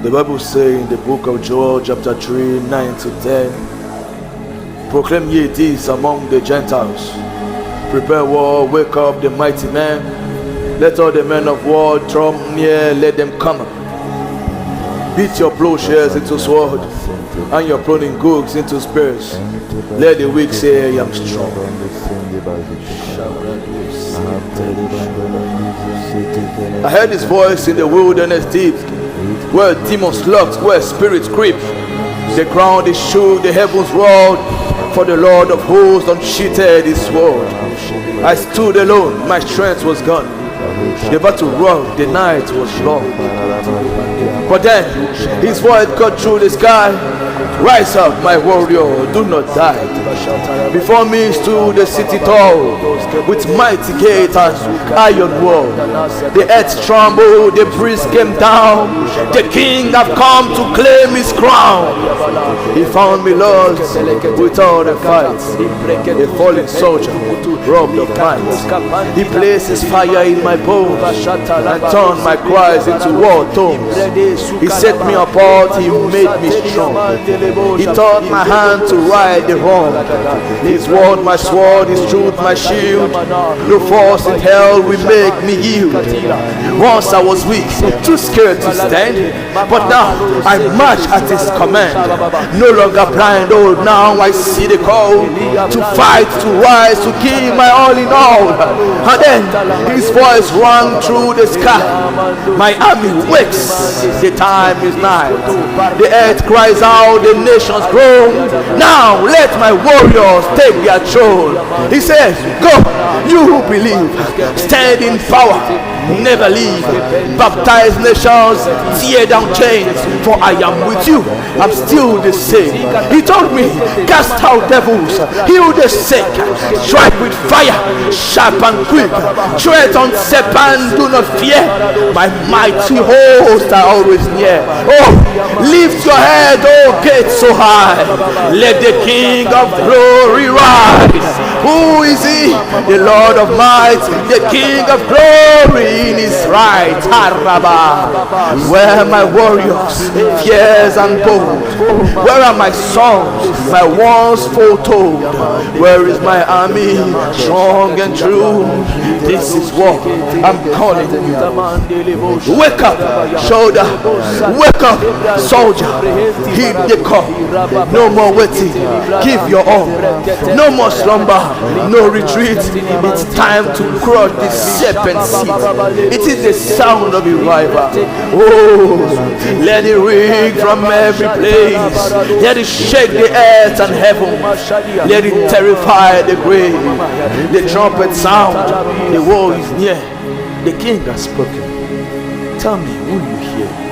The Bible says in the book of Joel chapter 3, 9 to 10, proclaim ye this among the Gentiles. Prepare war, wake up the mighty men. Let all the men of war draw near, let them come up. Beat your plowshares into sword, and your pruning hooks into spears. Let the weak say, I am strong. I heard his voice in the wilderness deep, where demons lurked, where spirits creep. The ground is shook, the heavens roared, for the Lord of hosts unsheathed his sword. I stood alone, my strength was gone. The battle roared, the night was long. But then his voice cut through the sky. Rise up, my warrior, do not die. Before me stood the city tall, with mighty gate and iron wall. The earth trembled, the breeze came down. The king have come to claim his crown. He found me lost with all the fights, a fallen soldier, robbed of might. He placed his fire in my bones and turned my cries into war tones. He set me apart, he made me strong. He taught my hand to right the wrong. His word my sword, his truth my shield. No force in hell will make me yield. Once I was weak, too scared to stand, but now I march at his command. No longer blind, oh now I see the call to fight, to rise, to give my all in all. And then his voice rang through the sky. My army wakes, the time is nigh. The earth cries out, the nations groan. Now let my warriors take their throne. He says, go, you who believe, stand in power, never leave. Baptize nations, tear down chains, for I am with you, I'm still the same. He told me, cast out devils, heal the sick, strike with fire, sharp and quick, tread on serpent, do not fear. My mighty hosts are always near. Oh, lift your head, oh gates so high, let the King of glory rise. Who is he? The Lord of might, the King of glory in his right. Where are my warriors, fierce and bold? Where are my songs, my once foretold? Where is my army, strong and true? This is what I'm calling you. Wake up, shoulder. Wake up, soldier. Heed the call. No more waiting. Give your all. No more slumber. No retreat. It's time to crush the serpent seed. It is the sound of revival. Oh, let it ring from every place. Let it shake the earth and heaven. Let it terrify the grave. The trumpet sound. The war is near. The king has spoken. Tell me who you hear.